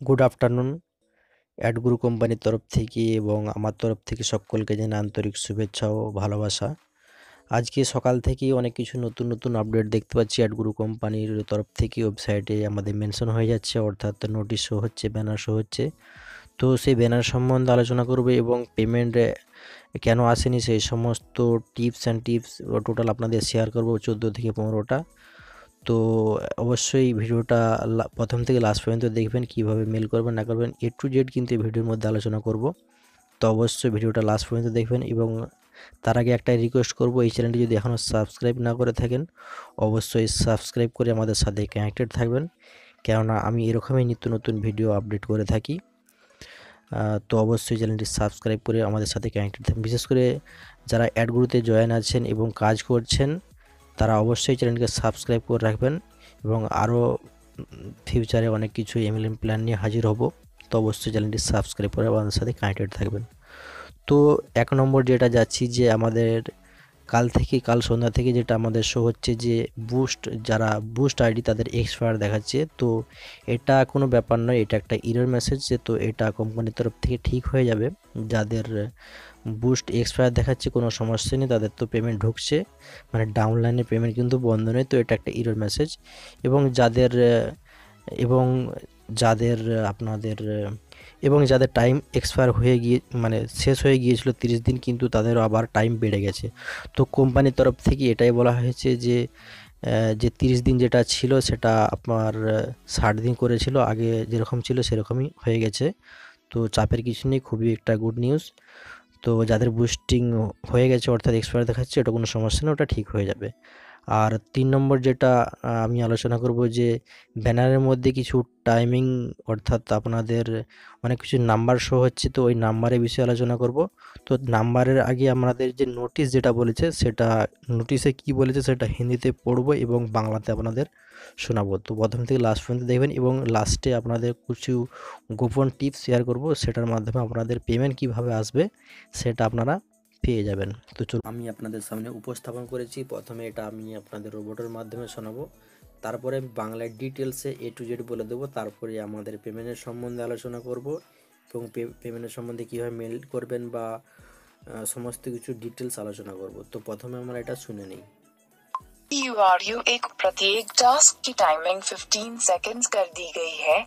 Good afternoon. অ্যাডগুরু কোম্পানির তরফ থেকে এবং আমার তরফ থেকে সকলকে জানাই আন্তরিক শুভেচ্ছা ও ভালোবাসা। আজকে সকাল থেকেই অনেক কিছু নতুন নতুন আপডেট দেখতে পাচ্ছি অ্যাডগুরু কোম্পানির তরফ থেকে ওয়েবসাইটে আমাদের মেনশন হয়ে যাচ্ছে, অর্থাৎ নোটিশ শো হচ্ছে, ব্যানার শো হচ্ছে। তো সেই ব্যানার সম্বন্ধে আলোচনা করবে এবং পেমেন্ট কেন আসেনি সেই সমস্ত টিপস টোটাল আপনাদের শেয়ার করবো 14 থেকে 15টা। তো অবশ্যই ভিডিওটা প্রথম থেকে লাস্ট পর্যন্ত দেখবেন, কিভাবে মেল করবেন না করবেন A to Z কিন্তু এই ভিডিওর মধ্যে আলোচনা করব। তো অবশ্যই ভিডিওটা লাস্ট পর্যন্ত দেখবেন এবং তার আগে একটাই রিকোয়েস্ট করব, এই চ্যানেলটি যদি এখনও সাবস্ক্রাইব না করে থাকেন অবশ্যই সাবস্ক্রাইব করে আমাদের সাথে কানেক্টেড থাকবেন, কেননা আমি এরকমই নিত্য নতুন ভিডিও আপডেট করে থাকি। তো অবশ্যই চ্যানেলটি সাবস্ক্রাইব করে আমাদের সাথে কানেক্টেড থাকবেন। বিশেষ করে যারা অ্যাডগুলোতে জয়েন আছেন এবং কাজ করছেন তারা অবশ্যই চ্যানেলকে সাবস্ক্রাইব করে রাখবেন এবং আরও ফিউচারে অনেক কিছু এমএলএম প্ল্যান নিয়ে হাজির হব। তো অবশ্যই চ্যানেলটি সাবস্ক্রাইব করে আমাদের সাথে কানেক্টেড থাকবেন। তো 1 নম্বর যেটা যাচ্ছি, যে আমাদের কাল সন্ধ্যা থেকে যেটা আমাদের শো হচ্ছে যে যারা বুস্ট আইডি তাদের এক্সপায়ার দেখাচ্ছে। তো এটা কোনো ব্যাপার নয়, এটা একটা এরর মেসেজ। তো এটা কোম্পানির তরফ থেকে ঠিক হয়ে যাবে। যাদের বুস্ট এক্সপায়ার দেখাচ্ছে কোনো সমস্যা নেই, তাদের তো পেমেন্ট ঢুকছে, মানে ডাউনলাইনে পেমেন্ট কিন্তু বন্ধ নেই। তো এটা একটা এরর মেসেজ। এবং এবং যাদের আপনাদের এবং যাদের টাইম এক্সপায়ার হয়ে গিয়ে মানে শেষ হয়ে গিয়েছিল 30 দিন, কিন্তু তাদেরও আবার টাইম বেড়ে গেছে। তো কোম্পানির তরফ থেকে এটাই বলা হয়েছে যে 30 দিন যেটা ছিল সেটা আপনার 60 দিন করেছিল, আগে যেরকম ছিল সেরকমই হয়ে গেছে। তো চাপের কিছু নেই, খুবই একটা গুড নিউজ। তো যাদের বুস্টিং হয়ে গেছে অর্থাৎ এক্সপায়ার দেখাচ্ছে, ওটা কোনো সমস্যা নেই, ওটা ঠিক হয়ে যাবে। আর 3 নম্বর যেটা আমি আলোচনা করব, যে ব্যানারের মধ্যে কিছু টাইমিং অর্থাৎ আপনাদের অনেক কিছু নাম্বার শো হচ্ছে, তো ওই নাম্বারের বিষয়ে আলোচনা করব। তো নাম্বারের আগে আমাদের যে নোটিশ যেটা বলেছে, সেটা নোটিশে কি বলেছে সেটা হিন্দিতে পড়বো এবং বাংলাতে আপনাদের শোনাবো। তো প্রথম থেকে লাস্ট পর্যন্ত দেখবেন এবং লাস্টে আপনাদের কিছু গোপন টিপস শেয়ার করব, সেটার মাধ্যমে আপনাদের পেমেন্ট কিভাবে আসবে সেটা আপনারা পেয়ে যাবেন। তো চলুন আমি আপনাদের সামনে উপস্থাপন করেছি। প্রথমে এটা আমি আপনাদের রোবটের মাধ্যমে শোনাবো, তারপরে আমি বাংলায় ডিটেলসে A to Z বলে দেবো, তারপরে আমাদের পেমেন্টের সম্বন্ধে আলোচনা করব এবং পেমেন্টের সম্বন্ধে কীভাবে মেল করবেন বা সমস্ত কিছু ডিটেলস আলোচনা করব। তো প্রথমে আমরা এটা শুনে নিই। PRU एक प्रत्येक टास्क की टाइमिंग 15 सेकंड्स कर दी गई है।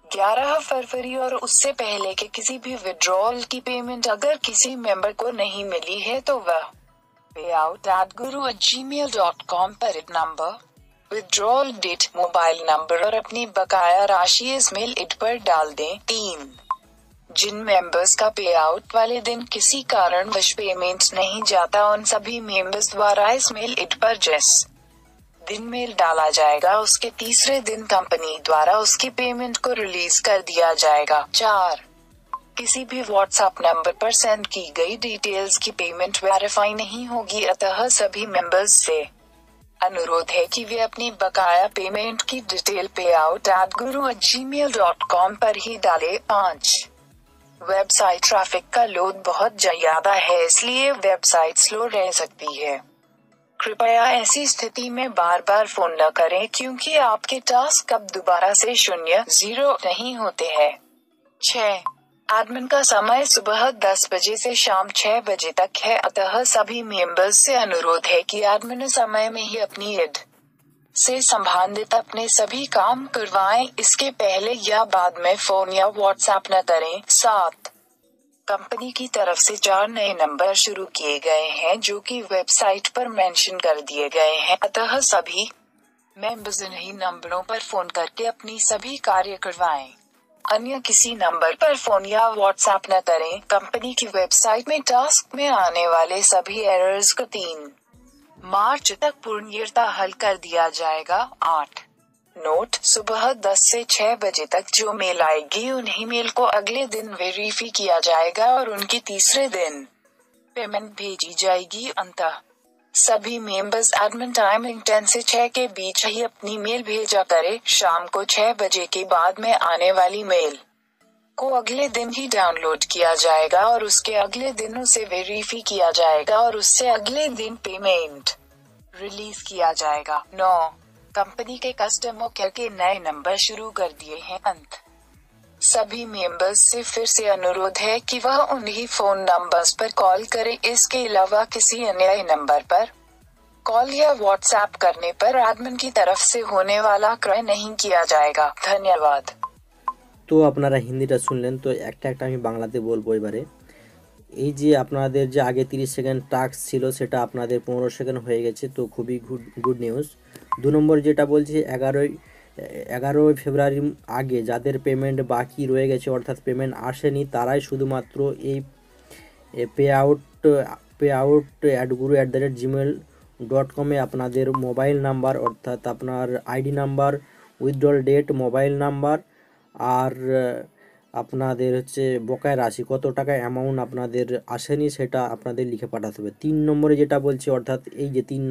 11 फरवरी और उससे पहले के किसी भी विड्रॉल की पेमेंट अगर किसी मेंबर को नहीं मिली है तो वह payout@guru@gmail.com पर एक नंबर, विड्रॉल डेट, मोबाइल नंबर और अपनी बकाया राशि इस मेल इट पर डाल दें। 3. जिन मेंबर्स का पे आउट वाले दिन किसी कारणवश पेमेंट नहीं जाता, उन सभी मेंबर्स द्वारा इस मेल इट पर जिस दिन मेल डाला जाएगा उसके तीसरे दिन कंपनी द्वारा उसकी पेमेंट को रिलीज कर दिया जाएगा। 4. किसी भी व्हाट्सएप नंबर पर सेंड की गई डिटेल्स की पेमेंट वेरीफाई नहीं होगी, अतः सभी मेंबर्स से अनुरोध है कि वे अपनी बकाया पेमेंट की डिटेल payout@guru@gmail.com पर ही डालें। 5. वेबसाइट ट्रैफिक का लोड बहुत ज्यादा है, इसलिए वेबसाइट स्लो रह सकती है। कृपया ऐसी स्थिति में बार बार फोन न करें, क्योंकि आपके टास्क अब दोबारा से 0 नहीं होते हैं। 6. एडमिन का समय सुबह 10 बजे से शाम 6 बजे तक है, अतः सभी मेंबर्स से अनुरोध है कि एडमिन समय में ही अपनी एड से संबंधित अपने सभी काम करवाएं, इसके पहले या बाद में फोन या व्हाट्सएप न करें। 7. कंपनी की तरफ से 4 नए नंबर शुरू किए गए हैं जो कि वेबसाइट पर मेंशन कर दिए गए हैं, अतः सभी मेंबर्स इन्हीं नंबरों पर फोन करके अपनी सभी कार्य करवाएं। अन्य किसी नंबर पर फोन या व्हाट्सएप न करें। कंपनी की वेबसाइट में टास्क में आने वाले सभी एरर्स को 3 मार्च तक पूर्णतः हल कर दिया जाएगा। 8. नोट: सुबह 10 से 6 बजे तक जो मेल आएगी उन्हीं मेल को अगले दिन वेरीफाई किया जाएगा और उनकी तीसरे दिन पेमेंट भेजी जाएगी। अंततः सभी मेंबर्स एडमिन टाइमिंग 10 से 6 के बीच ही अपनी मेल भेजा करें। शाम को 6 बजे के बाद में आने वाली मेल को अगले दिन ही डाउनलोड किया जाएगा और उसके अगले दिन उसे वेरीफाई किया जाएगा और उससे अगले दिन पेमेंट रिलीज किया जाएगा। 9. कंपनी के कस्टमर केयर के नए नंबर शुरू कर दिए हैं। अंत सभी मेंबर्स से फिर से अनुरोध है कि वह उन्हीं फोन नंबर्स पर कॉल करें। इसके अलावा किसी अन्य नंबर पर कॉल या व्हाट्सएप करने पर एडमिन की तरफ से होने वाला क्रय नहीं किया जाएगा। धन्यवाद। তো আপনারা হিন্দিটা শুনলেন, তো একটা একটা আমি বাংলাতে বলবো এবারে। এই যে আপনাদের যে আগে 30 সেকেন্ড টাস্ক ছিল সেটা আপনাদের 15 সেকেন্ড হয়ে গেছে, তো খুবই গুড নিউজ। 2 নম্বর যেটা বলছি 11 ফেব্রুয়ারি আগে যাদের পেমেন্ট বাকি রয়ে গেছে অর্থাৎ পেমেন্ট আসেনি তারাই শুধুমাত্র এই payout@gmail.com-এ আপনাদের মোবাইল নাম্বার অর্থাৎ আপনার ID number, withdrawal date, mobile number আর আপনাদের হচ্ছে বকেয়া রাশি কত টাকা অ্যামাউন্ট আপনাদের আসেনি সেটা আপনাদের লিখে পাঠাতে হবে। 3 নম্বরে যেটা বলছি অর্থাৎ এই যে 3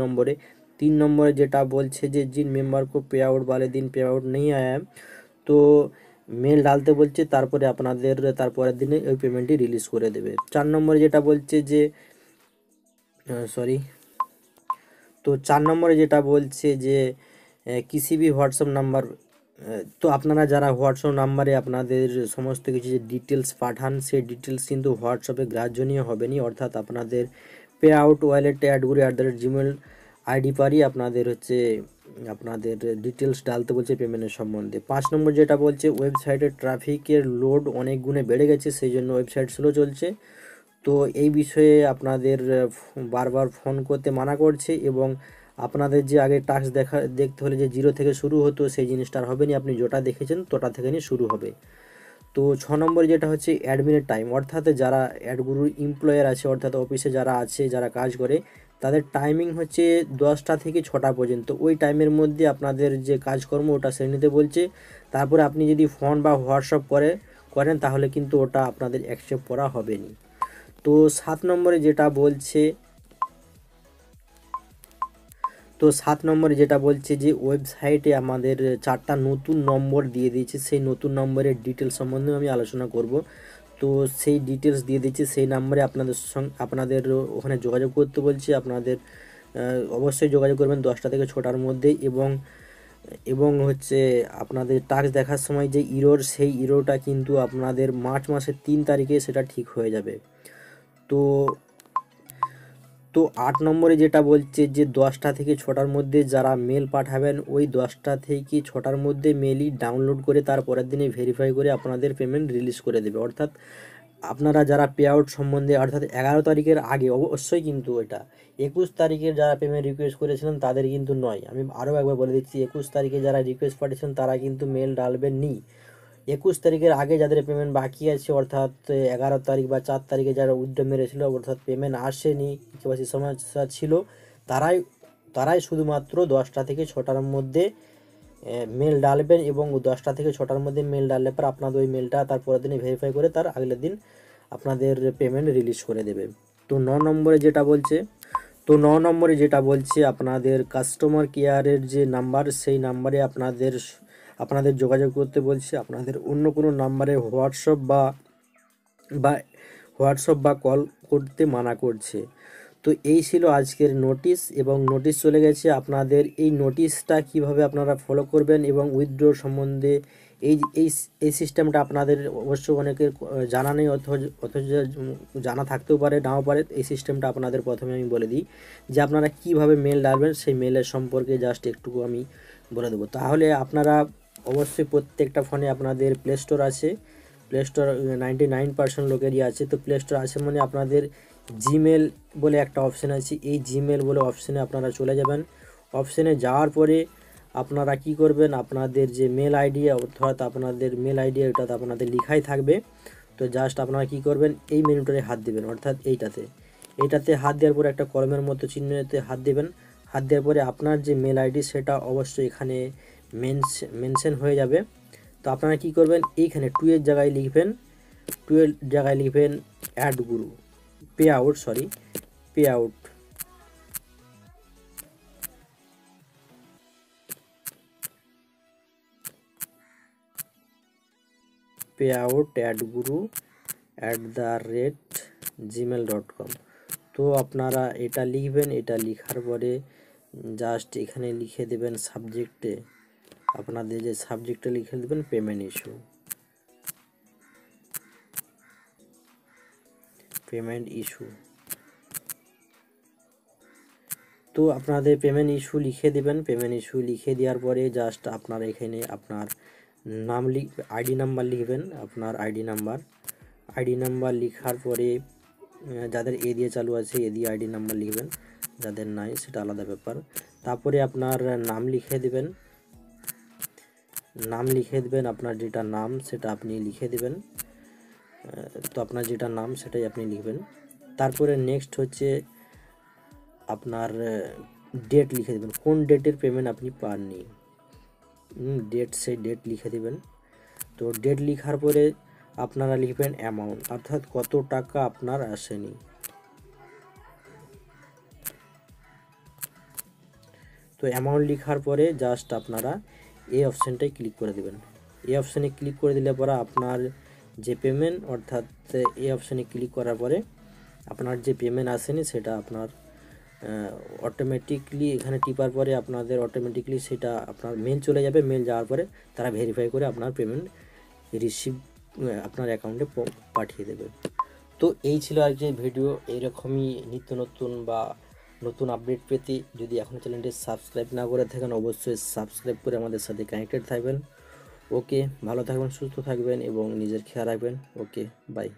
নম্বরে যেটা বলছে যে जिन मेंबर को पे आउट वाले दिन पे आउट नहीं आया তো মেল ডালতে বলছে, তারপরে আপনাদের তারপরের দিনে ওই পেমেন্টটি রিলিজ করে দেবে। 4 নম্বরে যেটা বলছে যে তো 4 নম্বরে যেটা বলছে যে किसी भी হোয়াটসঅ্যাপ নাম্বার, তো আপনারা যারা হোয়াটসঅ্যাপ নাম্বারে আপনাদের সমস্ত কিছু যে ডিটেলস পাঠান সেই ডিটেলস কিন্তু হোয়াটসঅ্যাপে গ্রাহ্যনীয় হবে না, অর্থাৎ আপনাদের pay out wallet @gmail ID পারই আপনাদের হচ্ছে আপনাদের ডিটেলস ডালতে বলছে পেমেন্টের সম্বন্ধে। 5 নম্বর যেটা বলছে ওয়েবসাইটের ট্রাফিকের লোড অনেক গুণে বেড়ে গেছে, সেই জন্য ওয়েবসাইট স্লো চলছে। তো এই বিষয়ে আপনাদের বারবার ফোন করতে মানা করছে এবং আপনাদের যে আগে টাস্ক দেখতে হলে যে 0 থেকে শুরু হতো সেই জিনিসটা আর হবে না, আপনি যেটা দেখেছেন তোটা থেকে নিয়ে শুরু হবে। তো 6 নম্বর যেটা হচ্ছে অ্যাডমিনের টাইম, অর্থাৎ যারা অ্যাডগুরুর এমপ্লয়ার আছে অর্থাৎ অফিসে যারা আছে যারা কাজ করে তাদের টাইমিং হচ্ছে 10টা থেকে 6টা পর্যন্ত। ওই টাইমের মধ্যে আপনাদের যে কাজকর্ম ওটা সেরে নিতে বলছে। তারপরে আপনি যদি ফোন বা হোয়াটসঅ্যাপ করেন তাহলে কিন্তু ওটা আপনাদের অ্যাকসেপ্ট করা হবে না। তো 7 নম্বরে যেটা বলছে যে ওয়েবসাইটে আমাদের 4টা নতুন নম্বর দিয়ে দিয়েছে, সেই নতুন নম্বরের ডিটেলস সম্বন্ধে আমি আলোচনা করব। তো সেই ডিটেলস দিয়ে দিচ্ছি, সেই নাম্বারে আপনাদের ওখানে যোগাযোগ করতে বলছি। আপনাদের অবশ্যই যোগাযোগ করবেন 10টা থেকে 6টার মধ্যে এবং হচ্ছে আপনাদের টাস্ক দেখার সময় যে সেই ইরোটা কিন্তু আপনাদের মার্চ মাসের 3 তারিখে সেটা ঠিক হয়ে যাবে। তো 8 নম্বরে যেটা বলছে যে 10টা থেকে 6টার মধ্যে যারা মেল পাঠাবেন ওই 10টা থেকে 6টার মধ্যে মেলই ডাউনলোড করে তারপরের দিনে ভেরিফাই করে আপনাদের পেমেন্ট রিলিজ করে দেবে। অর্থাৎ আপনারা যারা পে আউট সম্বন্ধে অর্থাৎ 11 তারিখের আগে অবশ্যই, কিন্তু এটা 21 তারিখের যারা পেমেন্ট রিকোয়েস্ট করেছিলেন তাদের কিন্তু নয়। আমি আরও একবার বলে দিচ্ছি, 21 তারিখে যারা রিকোয়েস্ট পাঠিয়েছেন তারা কিন্তু মেল ডালবেন নি। 21 তারিখের আগে যাদের পেমেন্ট বাকি আছে অর্থাৎ 11 তারিখ বা 4 তারিখে যারা উইথড্র মেরেছিল অর্থাৎ পেমেন্ট আসেনি, কেওয়াইসি সমস্যা ছিল, তারাই শুধুমাত্র 10টা থেকে 6টার মধ্যে মেল ডালবেন এবং 10টা থেকে 6টার মধ্যে মেল ডাললে পর আপনাদের ওই মেলটা তারপরের দিনে ভেরিফাই করে তার আগলের দিন আপনাদের পেমেন্ট রিলিজ করে দেবে। তো 9 নম্বরে যেটা বলছে আপনাদের কাস্টমার কেয়ারের যে নাম্বার সেই নাম্বারে আপনাদের যোগাযোগ করতে বলছে। আপনাদের অন্য কোনো নাম্বারে হোয়াটসঅ্যাপ বা কল করতে মানা করছে। তো এই ছিল আজকের নোটিশ এবং নোটিশ চলে গেছে। আপনাদের এই নোটিশটা কিভাবে আপনারা ফলো করবেন এবং উইথড্র সম্বন্ধে এই সিস্টেমটা আপনাদের অবশ্য অনেকের জানা নেই, অথচ জানা থাকতেও পারে নাও পারে। এই সিস্টেমটা আপনাদের প্রথমে আমি বলে দিই যে আপনারা কিভাবে মেল ডালবেন, সেই মেলের সম্পর্কে জাস্ট একটুকু আমি বলে দেবো। তাহলে আপনারা অবশ্যই প্রত্যেকটা ফোনে আপনাদের প্লে স্টোর আছে, প্লে স্টোর 99% লোকেরই আছে। তো প্লে স্টোর আছে মানে আপনাদের জিমেল বলে একটা অপশান আছে, এই জিমেল বলে অপশানে আপনারা চলে যাবেন। অপশানে যাওয়ার পরে আপনারা কি করবেন, আপনাদের যে মেল আইডি অর্থাৎ আপনাদের মেল আইডি ওটাতে আপনাদের লেখাই থাকবে। তো জাস্ট আপনারা কি করবেন, এই মেনুটারে হাত দিবেন অর্থাৎ এইটাতে হাত দেওয়ার পরে একটা কলমের মতো চিহ্নতে হাত দেবেন। হাত দেওয়ার পরে আপনার যে মেল আইডি সেটা অবশ্যই এখানে মেনশন হয়ে যাবে। তো আপনারা কি করবেন, এইখানে 2 এর জায়গায় লিখবেন অ্যাডগুরু পে আউট @gmail.com। তো আপনারা এটা লিখবেন। এটা লেখার পরে জাস্ট এখানে লিখে দেবেন সাবজেক্টে, আপনাদের যে সাবজেক্টে লিখে দেবেন পেমেন্ট ইস্যু, পেমেন্ট ইস্যু। তো আপনাদের পেমেন্ট ইস্যু লিখে দেবেন। পেমেন্ট ইস্যু লিখে দেওয়ার পরে জাস্ট আপনার এখানে আপনার নাম আইডি নাম্বার লিখবেন, আপনার আইডি নাম্বার লিখার পরে যাদের এ দিয়ে চালু আছে এ দিয়ে আইডি নাম্বার লিখবেন, যাদের নাই সেটা আলাদা ব্যাপার। তারপরে আপনার নাম লিখে দেবেন, আপনার যেটা নাম সেটা আপনি লিখে দেবেন। তো আপনার যেটা নাম সেটাই আপনি লিখবেন। তারপরে নেক্সট হচ্ছে আপনার ডেট লিখে দেবেন, কোন ডেটের পেমেন্ট আপনি পাননি, ডেট, সেই ডেট লিখে দেবেন। তো ডেট লিখার পরে আপনারা লিখবেন অ্যামাউন্ট, অর্থাৎ কত টাকা আপনার আসেনি। তো অ্যামাউন্ট লিখার পরে জাস্ট আপনারা এই অপশানটায় ক্লিক করে দেবেন। এই অপশানে ক্লিক করে দিলে পরে আপনার যে পেমেন্ট, অর্থাৎ এই অপশানে ক্লিক করার পরে আপনার যে পেমেন্ট আসেনি সেটা আপনার অটোমেটিকলি এখানে টিপার পরে আপনাদের অটোমেটিকলি সেটা আপনার মেল চলে যাবে। মেল যাওয়ার পরে তারা ভেরিফাই করে আপনার পেমেন্ট রিসিভ আপনার অ্যাকাউন্টে পাঠিয়ে দেবে। তো এই ছিল আর কি ভিডিও। এইরকমই নিত্য নতুন বা নতুন আপডেট পেতে যদি এখন চ্যানেলটি সাবস্ক্রাইব না করে থাকেন অবশ্যই সাবস্ক্রাইব করে আমাদের সাথে কানেক্টেড থাকবেন। ওকে, ভালো থাকবেন, সুস্থ থাকবেন এবং নিজের খেয়াল রাখবেন। ওকে, বাই।